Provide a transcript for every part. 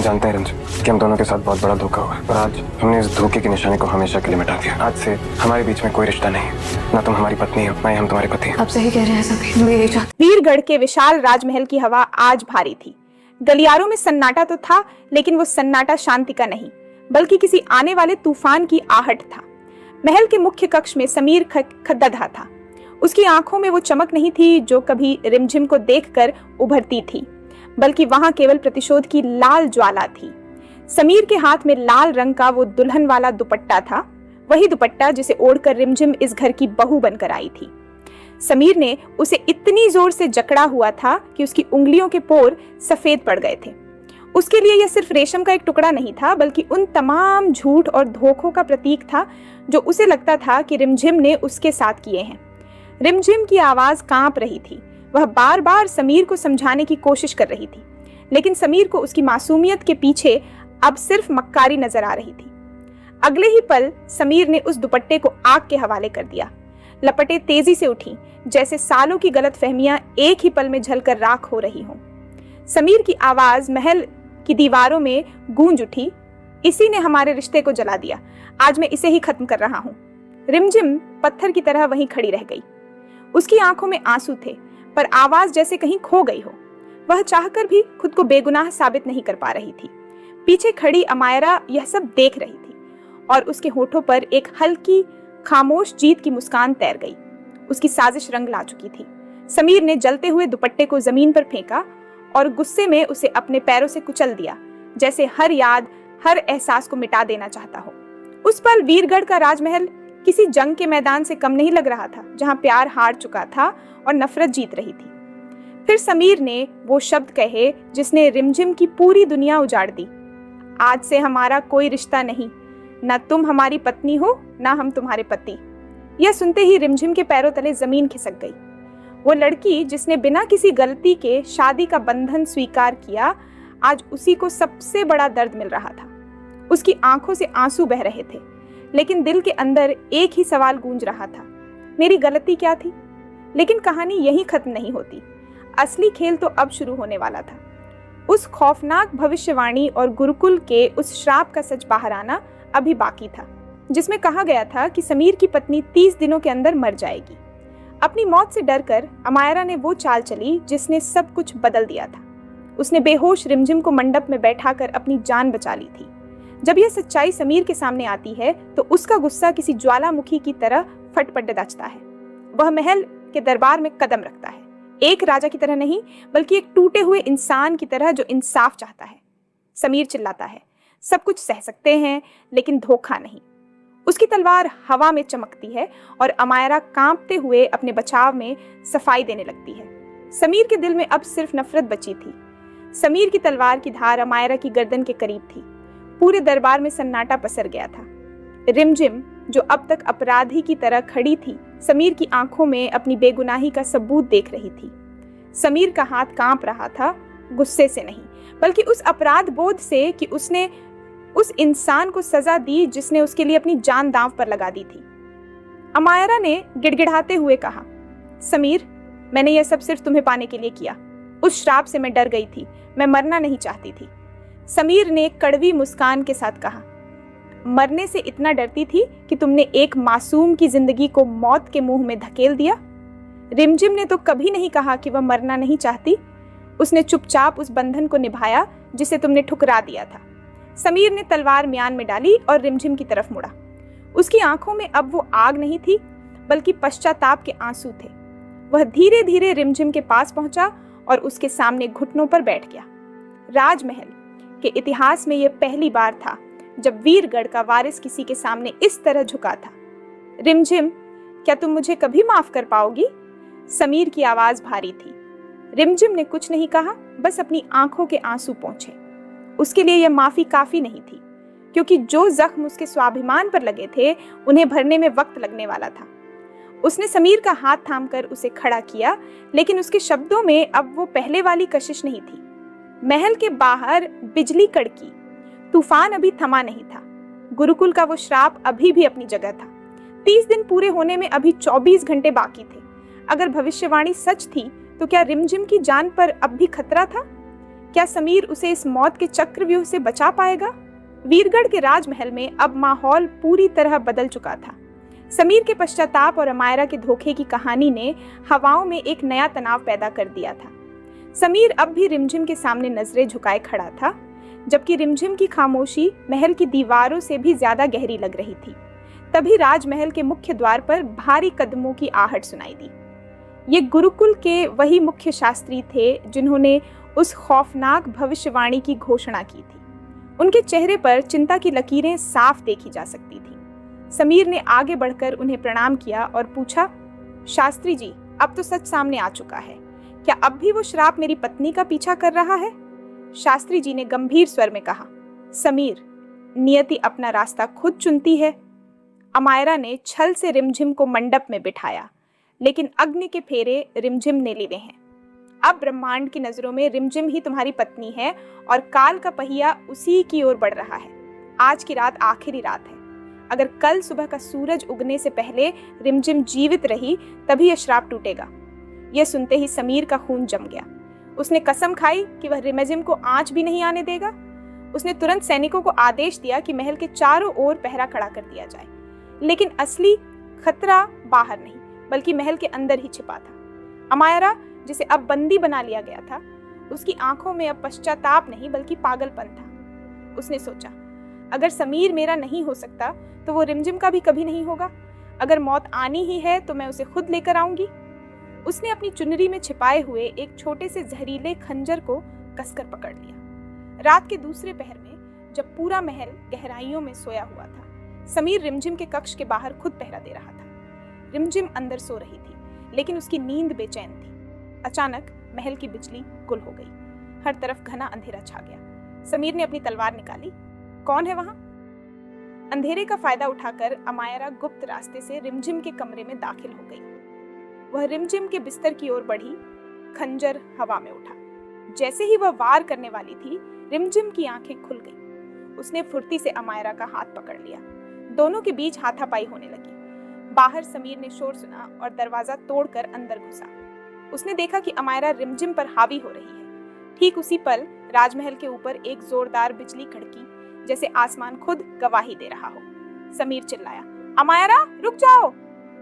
जानते हैं रंजन कि हम दोनों के साथ बहुत बड़ा धोखा हुआ और आज हमने इस धोखे की निशानी को हमेशा के लिए मिटा दिया। आज से हमारे बीच में कोई रिश्ता नहीं, ना तुम हमारी पत्नी हो ना ही हम तुम्हारे पति हैं। आप सही कह रहे हैं सभी, मैं यही चाहती। वीरगढ़ के विशाल राजमहल की हवा आज भारी थी। गलियारों में सन्नाटा तो था, लेकिन वो सन्नाटा शांति का नहीं बल्कि किसी आने वाले तूफान की आहट था। महल के मुख्य कक्ष में समीर खद्दधा था। उसकी आंखों में वो चमक नहीं थी जो कभी रिमझिम को देखकर उभरती थी, बल्कि वहां केवल प्रतिशोध की लाल ज्वाला थी। समीर के हाथ में लाल रंग का वो दुल्हन वाला दुपट्टा था, वही दुपट्टा जिसे ओढ़कर रिमझिम इस घर की बहू बनकर आई थी। समीर ने उसे इतनी जोर से जकड़ा हुआ था कि उसकी उंगलियों के पोर सफेद पड़ गए थे। उसके लिए यह सिर्फ रेशम का एक टुकड़ा नहीं था, बल्कि उन तमाम झूठ और धोखों का प्रतीक था जो उसे लगता था कि रिमझिम ने उसके साथ किए हैं। रिमझिम की आवाज कांप रही थी। वह बार बार समीर को समझाने की कोशिश कर रही थी, लेकिन समीर को उसकी मासूमियत के पीछे अब सिर्फ मक्कारी नजर आ रही थी। अगले ही पल समीर ने उस दुपट्टे को आग के हवाले कर दिया। लपटें तेजी से उठी, जैसे सालों की गलतफहमियां एक ही पल में जलकर राख हो रही हों। समीर की आवाज महल की दीवारों में गूंज उठी, इसी ने हमारे रिश्ते को जला दिया। आज मैं इसे ही खत्म कर रहा हूं। रिमझिम पत्थर की तरह वहीं खड़ी रह गई। उसकी आंखों में आंसू थे, पर आवाज जैसे कहीं खो गई हो। वह चाहकर भी खुद को बेगुनाह साबित नहीं कर पा रही थी। पीछे खड़ी अमायरा यह सब देख रही थी और उसके होठों पर एक हल्की खामोश जीत की मुस्कान तैर गई। उसकी साजिश रंग ला चुकी थी। समीर ने जलते हुए दुपट्टे को जमीन पर फेंका और गुस्से में उसे अपने पैरों से कुचल दिया, जैसे हर याद, हर एहसास को मिटा देना चाहता हो। उस पल वीरगढ़ का राजमहल किसी जंग के मैदान से कम नहीं लग रहा था, जहां प्यार हार चुका था और नफरत जीत रही थी। फिर समीर ने वो शब्द कहे जिसने रिमझिम की पूरी दुनिया उजाड़ दी। आज से हमारा कोई रिश्ता नहीं, ना तुम हमारी पत्नी हो ना हम तुम्हारे पति। यह सुनते ही रिमझिम के पैरों तले जमीन खिसक गई। वो लड़की जिसने बिना किसी गलती के शादी का बंधन स्वीकार किया, आज उसी को सबसे बड़ा दर्द मिल रहा था। उसकी आंखों से आंसू बह रहे थे, लेकिन दिल के अंदर एक ही सवाल गूंज रहा था, मेरी गलती क्या थी? लेकिन कहानी यहीं खत्म नहीं होती। असली खेल तो अब शुरू होने वाला था। उस खौफनाक भविष्यवाणी और गुरुकुल के उस श्राप का सच बाहर आना अभी बाकी था, जिसमें कहा गया था कि समीर की पत्नी 30 दिनों के अंदर मर जाएगी। अपनी मौत से डरकर अमायरा ने वो चाल चली जिसने सब कुछ बदल दिया था। उसने बेहोश रिमझिम को मंडप में बैठाकर अपनी जान बचा ली थी। जब यह सच्चाई समीर के सामने आती है तो उसका गुस्सा किसी ज्वालामुखी की तरह फटफट दचता है। वह महल के दरबार में कदम रखता है, एक राजा की तरह नहीं, बल्कि एक टूटे हुए इंसान की तरह जो इंसाफ चाहता है। समीर चिल्लाता है, सब कुछ सह सकते हैं लेकिन धोखा नहीं। उसकी तलवार हवा में चमकती है और अमायरा कांपते हुए अपने बचाव में सफाई देने लगती है। समीर के दिल में अब सिर्फ नफरत बची थी। समीर की तलवार की धार अमायरा की गर्दन के करीब थी। पूरे दरबार में सन्नाटा पसर गया था। रिमझिम, जो अब तक अपराधी की तरह खड़ी थी, समीर की आंखों में अपनी बेगुनाही का सबूत देख रही थी। समीर का हाथ कांप रहा था, गुस्से से नहीं, बल्कि उस अपराध बोध से कि उसने उस इंसान को सजा दी जिसने उसके लिए अपनी जान दांव पर लगा दी थी। अमायरा ने गिड़गिड़ाते हुए कहा, समीर, मैंने यह सब सिर्फ तुम्हें पाने के लिए किया। उस श्राप से मैं डर गई थी, मैं मरना नहीं चाहती थी। समीर ने कड़वी मुस्कान के साथ कहा, मरने से इतना डरती थी कि तुमने एक मासूम की जिंदगी को मौत के मुंह में धकेल दिया। रिमझिम ने तो कभी नहीं कहा कि वह मरना नहीं चाहती। उसने चुपचाप उस बंधन को निभाया जिसे तुमने ठुकरा दिया था। समीर ने तलवार म्यान में डाली और रिमझिम की तरफ मुड़ा। उसकी आंखों में अब वो आग नहीं थी, बल्कि पश्चाताप के आंसू थे। वह धीरे धीरे रिमझिम के पास पहुंचा और उसके सामने घुटनों पर बैठ गया। राजमहल के इतिहास में यह पहली बार था जब वीरगढ़ का वारिस किसी के सामने इस तरह झुका था। रिमझिम, क्या तुम मुझे कभी माफ कर पाओगी? समीर की आवाज भारी थी। रिमझिम ने कुछ नहीं कहा, बस अपनी आंखों के आंसू पोंछे। उसके लिए यह माफी काफी नहीं थी, क्योंकि जो जख्म उसके स्वाभिमान पर लगे थे उन्हें भरने में वक्त लगने वाला था। उसने समीर का हाथ थामकर उसे खड़ा किया, लेकिन उसके शब्दों में अब वो पहले वाली कशिश नहीं थी। महल के बाहर बिजली कड़की, तूफान अभी थमा नहीं था। गुरुकुल का वो श्राप अभी भी अपनी जगह था। 30 दिन पूरे होने में अभी 24 घंटे बाकी थे। अगर भविष्यवाणी सच थी तो क्या रिमझिम की जान पर अब भी खतरा था? क्या समीर उसे इस मौत के चक्रव्यूह से बचा पाएगा? वीरगढ़ के राजमहल में अब माहौल पूरी तरह बदल चुका था। समीर के पश्चाताप और अमायरा के धोखे की कहानी ने हवाओं में एक नया तनाव पैदा कर दिया था। समीर अब भी रिमझिम के सामने नजरें झुकाए खड़ा था, जबकि रिमझिम की खामोशी महल की दीवारों से भी ज्यादा गहरी लग रही थी। तभी राजमहल के मुख्य द्वार पर भारी कदमों की आहट सुनाई दी। ये गुरुकुल के वही मुख्य शास्त्री थे जिन्होंने उस खौफनाक भविष्यवाणी की घोषणा की थी। उनके चेहरे पर चिंता की लकीरें साफ देखी जा सकती थी। समीर ने आगे बढ़कर उन्हें प्रणाम किया और पूछा, शास्त्री जी, अब तो सच सामने आ चुका है। क्या अब भी वो श्राप मेरी पत्नी का पीछा कर रहा है? शास्त्री जी ने गंभीर स्वर में कहा, समीर, नियति अपना रास्ता खुद चुनती है। अमायरा ने छल से रिमझिम को मंडप में बिठाया, लेकिन अग्नि के फेरे रिमझिम ने लिए हैं। अब ब्रह्मांड की नजरों में रिमझिम ही तुम्हारी पत्नी है और काल का पहिया उसी की ओर बढ़ रहा है। आज की रात आखिरी रात है। अगर कल सुबह का सूरज उगने से पहले रिमझिम जीवित रही तभी यह श्राप टूटेगा। यह सुनते ही समीर का खून जम गया। उसने कसम खाई कि वह रिमझिम को आंच भी नहीं आने देगा। उसने तुरंत सैनिकों को आदेश दिया कि महल के चारों ओर पहरा खड़ा कर दिया जाए। लेकिन असली खतरा बाहर नहीं बल्कि महल के अंदर ही छिपा था। अमायरा, जिसे अब बंदी बना लिया गया था, उसकी आंखों में अब पश्चाताप नहीं बल्कि पागलपन था। उसने सोचा, अगर समीर मेरा नहीं हो सकता तो वो रिमझिम का भी कभी नहीं होगा। अगर मौत आनी ही है तो मैं उसे खुद लेकर आऊंगी। उसने अपनी चुनरी में छिपाए हुए एक छोटे से जहरीले खंजर को कसकर पकड़ लिया। रात के दूसरे पहर में जब पूरा महल गहराइयों में सोया हुआ था, समीर रिमझिम के कक्ष के बाहर खुद पहरा दे रहा था। रिमझिम अंदर सो रही थी, लेकिन उसकी नींद बेचैन थी। अचानक महल की बिजली गुल हो गई। हर तरफ घना अंधेरा छा गया। समीर ने अपनी तलवार निकाली। कौन है वहां? अंधेरे का फायदा उठाकर अमायरा गुप्त रास्ते से रिमझिम के कमरे में दाखिल हो गई। वह रिमझिम के बिस्तर की ओर बढ़ी। खंजर हवा में उठा। जैसे ही वह वार करने वाली थी, रिमझिम की आंखें खुल गईं। उसने फुर्ती से अमायरा का हाथ पकड़ लिया। दोनों के बीच हाथापाई होने लगी। बाहर समीर ने शोर सुना और दरवाजा तोड़कर अंदर घुसा। उसने देखा कि अमायरा रिमझिम पर हावी हो रही है। ठीक उसी पल राजमहल के ऊपर एक जोरदार बिजली कड़की, जैसे आसमान खुद गवाही दे रहा हो। समीर चिल्लाया, अमायरा, रुक जाओ।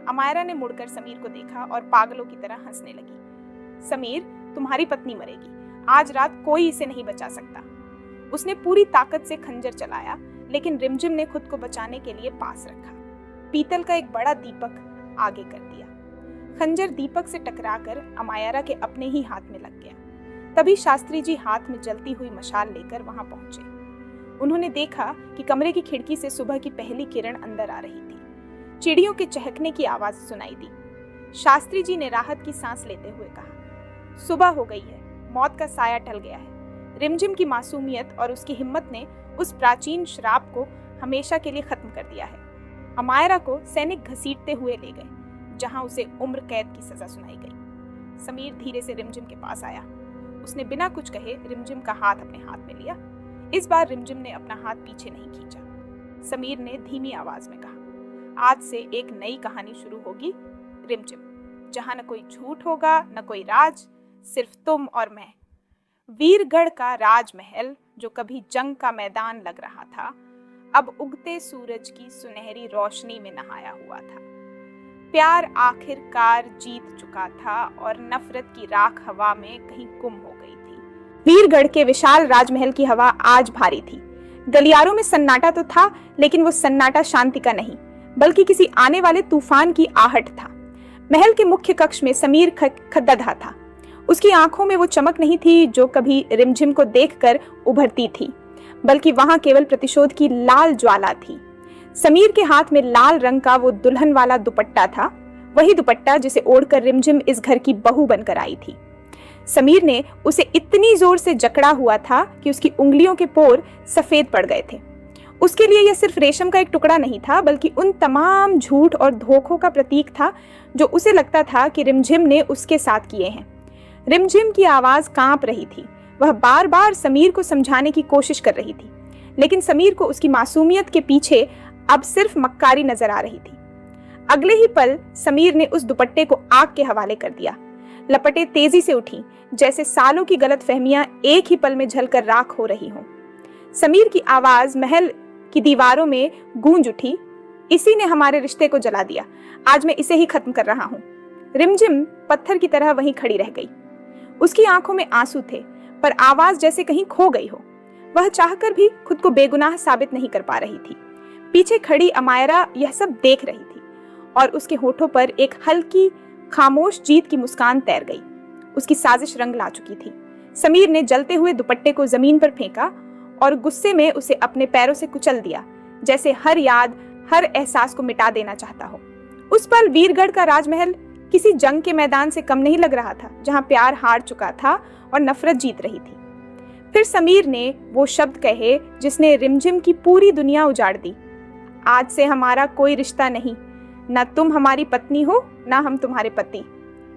अमायरा ने मुड़कर समीर को देखा और पागलों की तरह हंसने लगी। समीर, तुम्हारी पत्नी मरेगी। आज रात कोई इसे नहीं बचा सकता। उसने पूरी ताकत से खंजर चलाया, लेकिन रिमझिम ने खुद को बचाने के लिए पास रखा। पीतल का एक बड़ा दीपक आगे कर दिया। खंजर दीपक से टकराकर अमायरा के अपने ही हाथ में लग गया। तभी शास्त्री जी हाथ में जलती हुई मशाल लेकर वहां पहुंचे। उन्होंने देखा कि कमरे की खिड़की से सुबह की पहली किरण अंदर आ रही थी। चिड़ियों के चहकने की आवाज सुनाई दी। शास्त्री जी ने राहत की सांस लेते हुए कहा, सुबह हो गई है, मौत का साया टल गया है। रिमझिम की मासूमियत और उसकी हिम्मत ने उस प्राचीन श्राप को हमेशा के लिए खत्म कर दिया है। अमायरा को सैनिक घसीटते हुए ले गए, जहां उसे उम्र कैद की सजा सुनाई गई। समीर धीरे से रिमझिम के पास आया। उसने बिना कुछ कहे रिमझिम का हाथ अपने हाथ में लिया। इस बार रिमझिम ने अपना हाथ पीछे नहीं खींचा। समीर ने धीमी आवाज में कहा, आज से एक नई कहानी शुरू होगी रिमझिम, जहां न कोई झूठ होगा, न कोई राज, सिर्फ तुम और मैं। वीरगढ़ का राजमहल, जो कभी जंग का मैदान लग रहा था, अब उगते सूरज की सुनहरी रोशनी में नहाया हुआ था। प्यार आखिरकार जीत चुका था और नफरत की राख हवा में कहीं गुम हो गई थी। वीरगढ़ के विशाल राजमहल की हवा आज भारी थी। गलियारोों में सन्नाटा तो था, लेकिन वो सन्नाटा शांति का नहीं बल्कि किसी आने वाले तूफान की आहट था। महल के मुख्य कक्ष में समीर खद्दधा था। उसकी आंखों में वो चमक नहीं थी जो कभी रिमझिम को देखकर उभरती थी, बल्कि वहां केवल प्रतिशोध की लाल ज्वाला थी। समीर के हाथ में लाल रंग का वो दुल्हन वाला दुपट्टा था, वही दुपट्टा जिसे ओढ़कर रिमझिम इस घर की बहू बनकर आई थी। समीर ने उसे इतनी जोर से जकड़ा हुआ था कि उसकी उंगलियों के पोर सफेद पड़ गए थे। उसके लिए यह सिर्फ रेशम का एक टुकड़ा नहीं था, बल्कि उन तमाम झूठ और धोखों का प्रतीक था जो उसे लगता था कि रिमझिम ने उसके साथ किए हैं। रिमझिम की आवाज कांप रही थी। वह बार बार समीर को समझाने की कोशिश कर रही थी, लेकिन समीर को उसकी मासूमियत के पीछे अब सिर्फ मक्कारी नजर आ रही थी। अगले ही पल समीर ने उस दुपट्टे को आग के हवाले कर दिया। लपटें तेजी से उठी, जैसे सालों की गलतफहमियां एक ही पल में जलकर राख हो रही हों। समीर की आवाज महल की दीवारों में गूंज उठी, इसी ने हमारे रिश्ते को जला दिया, आज मैं इसे ही खत्म कर रहा हूं। रिमझिम पत्थर की तरह वहीं खड़ी रह गई। उसकी आंखों में आंसू थे, पर आवाज जैसे कहीं खो गई हो। वह चाहकर भी खुद को बेगुनाह साबित नहीं कर पा रही थी। पीछे खड़ी अमायरा यह सब देख रही थी और उसके होठों पर एक हल्की खामोश जीत की मुस्कान तैर गई। उसकी साजिश रंग ला चुकी थी। समीर ने जलते हुए दुपट्टे को जमीन पर फेंका और गुस्से में उसे अपने पैरों से कुचल दिया, जैसे हर याद, हर एहसास को मिटा देना चाहता हो। उस पल वीरगढ़ का राजमहल किसी जंग के मैदान से कम नहीं लग रहा था, जहां प्यार हार चुका था और नफरत जीत रही थी। फिर समीर ने वो शब्द कहे जिसने रिमझिम की पूरी दुनिया उजाड़ दी। आज से हमारा कोई रिश्ता नहीं, ना तुम हमारी पत्नी हो ना हम तुम्हारे पति।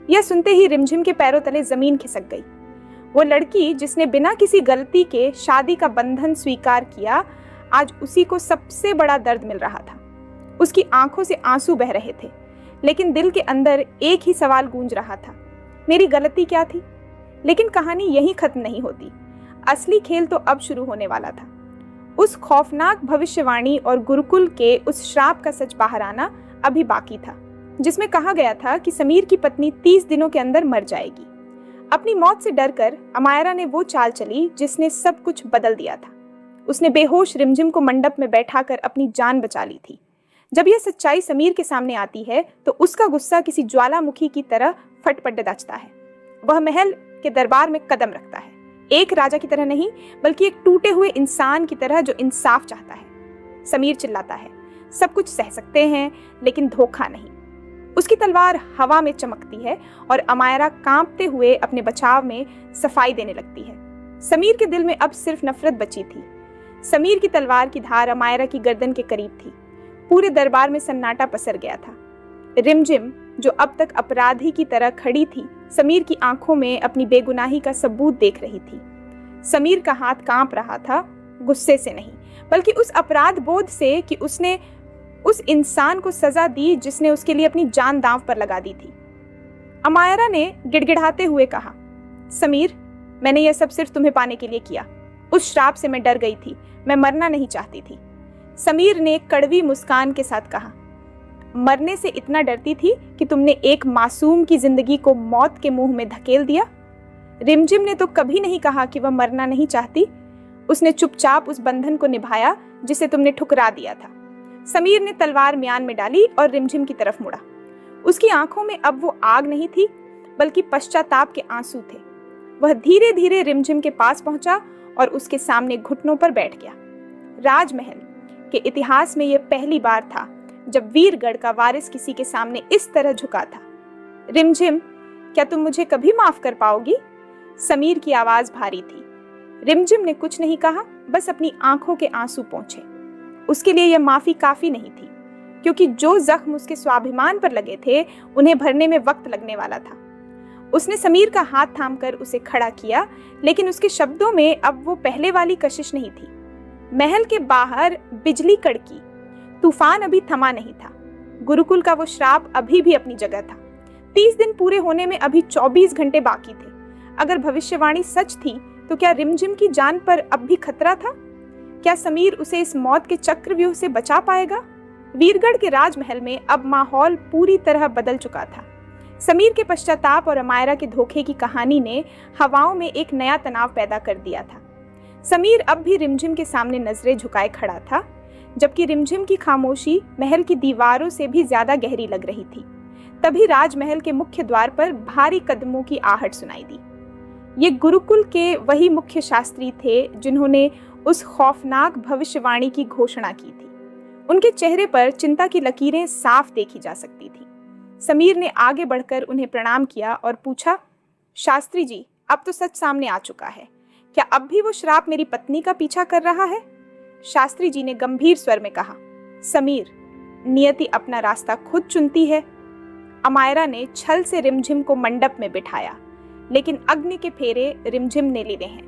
यह सुनते ही रिमझिम के पैरों तले जमीन खिसक गई। वो लड़की जिसने बिना किसी गलती के शादी का बंधन स्वीकार किया, आज उसी को सबसे बड़ा दर्द मिल रहा था। उसकी आंखों से आंसू बह रहे थे, लेकिन दिल के अंदर एक ही सवाल गूंज रहा था, मेरी गलती क्या थी? लेकिन कहानी यहीं खत्म नहीं होती। असली खेल तो अब शुरू होने वाला था। उस खौफनाक भविष्यवाणी और गुरुकुल के उस श्राप का सच बाहर आना अभी बाकी था, जिसमें कहा गया था कि समीर की पत्नी 30 दिनों के अंदर मर जाएगी। अपनी मौत से डरकर अमायरा ने वो चाल चली जिसने सब कुछ बदल दिया था। उसने बेहोश रिमझिम को मंडप में बैठाकर अपनी जान बचा ली थी। जब यह सच्चाई समीर के सामने आती है तो उसका गुस्सा किसी ज्वालामुखी की तरह फटफट दचता है। वह महल के दरबार में कदम रखता है, एक राजा की तरह नहीं, बल्कि एक टूटे हुए इंसान की तरह जो इंसाफ चाहता है। समीर चिल्लाता है, सब कुछ सह सकते हैं लेकिन धोखा नहीं। उसकी तलवार हवा में चमकती है और अमायरा कांपते हुए अपने बचाव में सफाई देने लगती है। समीर के दिल में अब सिर्फ नफरत बची थी। समीर की तलवार की धार अमायरा की गर्दन के करीब थी। पूरे दरबार में सन्नाटा पसर गया था। रिमझिम, जो अब तक अपराधी की तरह खड़ी थी, समीर की आंखों में अपनी बेगुनाही का सबूत देख रही थी। समीर का हाथ कांप रहा था, गुस्से से नहीं, बल्कि उस अपराध बोध से कि उसने उस इंसान को सजा दी जिसने उसके लिए अपनी जान दांव पर लगा दी थी। अमायरा ने गिड़गिड़ाते हुए कहा, समीर, मैंने यह सब सिर्फ तुम्हें पाने के लिए किया। उस श्राप से मैं डर गई थी, मैं मरना नहीं चाहती थी। समीर ने कड़वी मुस्कान के साथ कहा, मरने से इतना डरती थी कि तुमने एक मासूम की जिंदगी को मौत के मुंह में धकेल दिया। रिमझिम ने तो कभी नहीं कहा कि वह मरना नहीं चाहती। उसने चुपचाप उस बंधन को निभाया जिसे तुमने ठुकरा दिया था। समीर ने तलवार म्यान में डाली और रिमझिम की तरफ मुड़ा। उसकी आंखों में अब वो आग नहीं थी, बल्कि पश्चाताप के आंसू थे। वह धीरे धीरे रिमझिम के पास पहुंचा और उसके सामने घुटनों पर बैठ गया। राजमहल के इतिहास में यह पहली बार था जब वीरगढ़ का वारिस किसी के सामने इस तरह झुका था। रिमझिम, क्या तुम मुझे कभी माफ कर पाओगी? समीर की आवाज भारी थी। रिमझिम ने कुछ नहीं कहा, बस अपनी आंखों के आंसू पोंछे। उसके लिए यह माफी काफी नहीं थी, क्योंकि जो जख्म उसके स्वाभिमान पर लगे थे उन्हें भरने में वक्त लगने वाला था। उसने समीर का हाथ थामकर उसे खड़ा किया, लेकिन उसके शब्दों में अब वो पहले वाली कशिश नहीं थी। महल के बाहर बिजली कड़की, तूफान अभी थमा नहीं था। गुरुकुल का वो श्राप अभी भी अपनी जगह था। 30 दिन पूरे होने में अभी 24 घंटे बाकी थे। अगर भविष्यवाणी सच थी तो क्या रिमझिम की जान पर अब भी खतरा था? क्या समीर उसे इस मौत के चक्रव्यूह से बचा पाएगा? वीरगढ़ के राजमहल में अब माहौल पूरी तरह बदल चुका था। समीर के पश्चाताप और अमायरा के धोखे की कहानी ने हवाओं में एक नया तनाव पैदा कर दिया था। समीर अब भी रिमझिम के सामने नजरें झुकाए खड़ा था, जबकि रिमझिम की खामोशी महल की दीवारों से भी ज्यादा गहरी लग रही थी। तभी राजमहल के मुख्य द्वार पर भारी कदमों की आहट सुनाई दी। ये गुरुकुल के वही मुख्य शास्त्री थे जिन्होंने उस खौफनाक भविष्यवाणी की घोषणा की थी। उनके चेहरे पर चिंता की लकीरें साफ देखी जा सकती थी। समीर ने आगे बढ़कर उन्हें प्रणाम किया और पूछा, शास्त्री जी, अब तो सच सामने आ चुका है। क्या अब भी वो श्राप मेरी पत्नी का पीछा कर रहा है? शास्त्री जी ने गंभीर स्वर में कहा, समीर, नियति अपना रास्ता खुद चुनती है। अमायरा ने छल से रिमझिम को मंडप में बिठाया, लेकिन अग्नि के फेरे रिमझिम ने लिए हैं।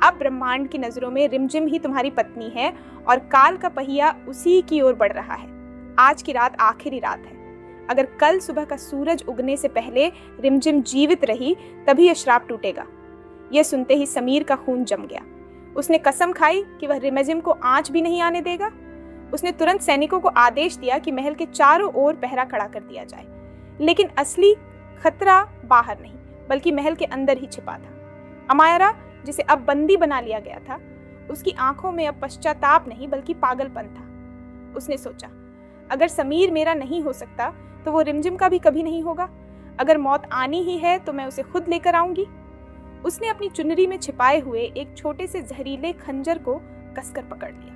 अब ब्रह्मांड की नजरों में रिमझिम ही तुम्हारी पत्नी है और काल का पहिया उसी की ओर बढ़ रहा है। आज की रात आखिरी रात है। अगर कल सुबह का सूरज उगने से पहले रिमझिम जीवित रही तभी यह श्राप टूटेगा। यह सुनते ही समीर का खून जम गया। उसने कसम खाई कि वह रिमझिम को आंच भी नहीं आने देगा। उसने तुरंत सैनिकों को आदेश दिया कि महल के चारों ओर पहरा खड़ा कर दिया जाए। लेकिन असली खतरा बाहर नहीं बल्कि महल के अंदर ही छिपा था। अमायरा, जिसे अब बंदी बना लिया गया था, उसकी आंखों में अब पश्चाताप नहीं बल्कि पागलपन था। उसने सोचा, अगर समीर मेरा नहीं हो सकता तो वो रिमझिम का भी कभी नहीं होगा। अगर मौत आनी ही है तो मैं उसे खुद लेकर आऊंगी। उसने अपनी चुनरी में छिपाए हुए एक छोटे से जहरीले खंजर को कसकर पकड़ लिया।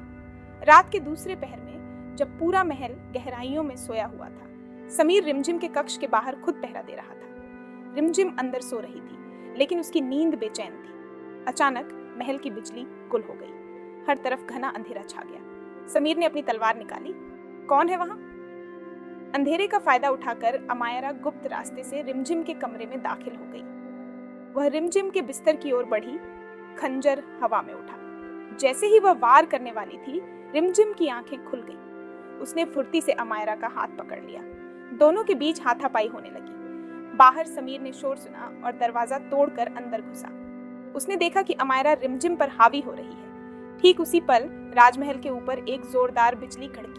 रात के दूसरे पहर में जब पूरा महल गहराइयों में सोया हुआ था, समीर रिमझिम के कक्ष के बाहर खुद पहरा दे रहा था। रिमझिम अंदर सो रही थी लेकिन उसकी नींद बेचैन थी। अचानक महल की बिजली गुल हो गई। हर तरफ घना अंधेरा छा गया। समीर ने अपनी तलवार निकाली। कौन है वहां? अंधेरे का फायदा उठाकर अमायरा गुप्त रास्ते से रिमझिम के कमरे में दाखिल हो गई। वह रिमझिम के बिस्तर की ओर बढ़ी। खंजर हवा में उठा। जैसे ही वह वार करने वाली थी, रिमझिम की आंखें खुल गईं। उसने फुर्ती से अमायरा का हाथ पकड़ लिया। दोनों के बीच हाथापाई होने लगी। बाहर समीर ने शोर सुना और दरवाजा तोड़कर अंदर घुसा। उसने देखा कि अमायरा रिमझिम पर हावी हो रही है। ठीक उसी पल राजमहल के ऊपर एक जोरदार बिजली कड़की।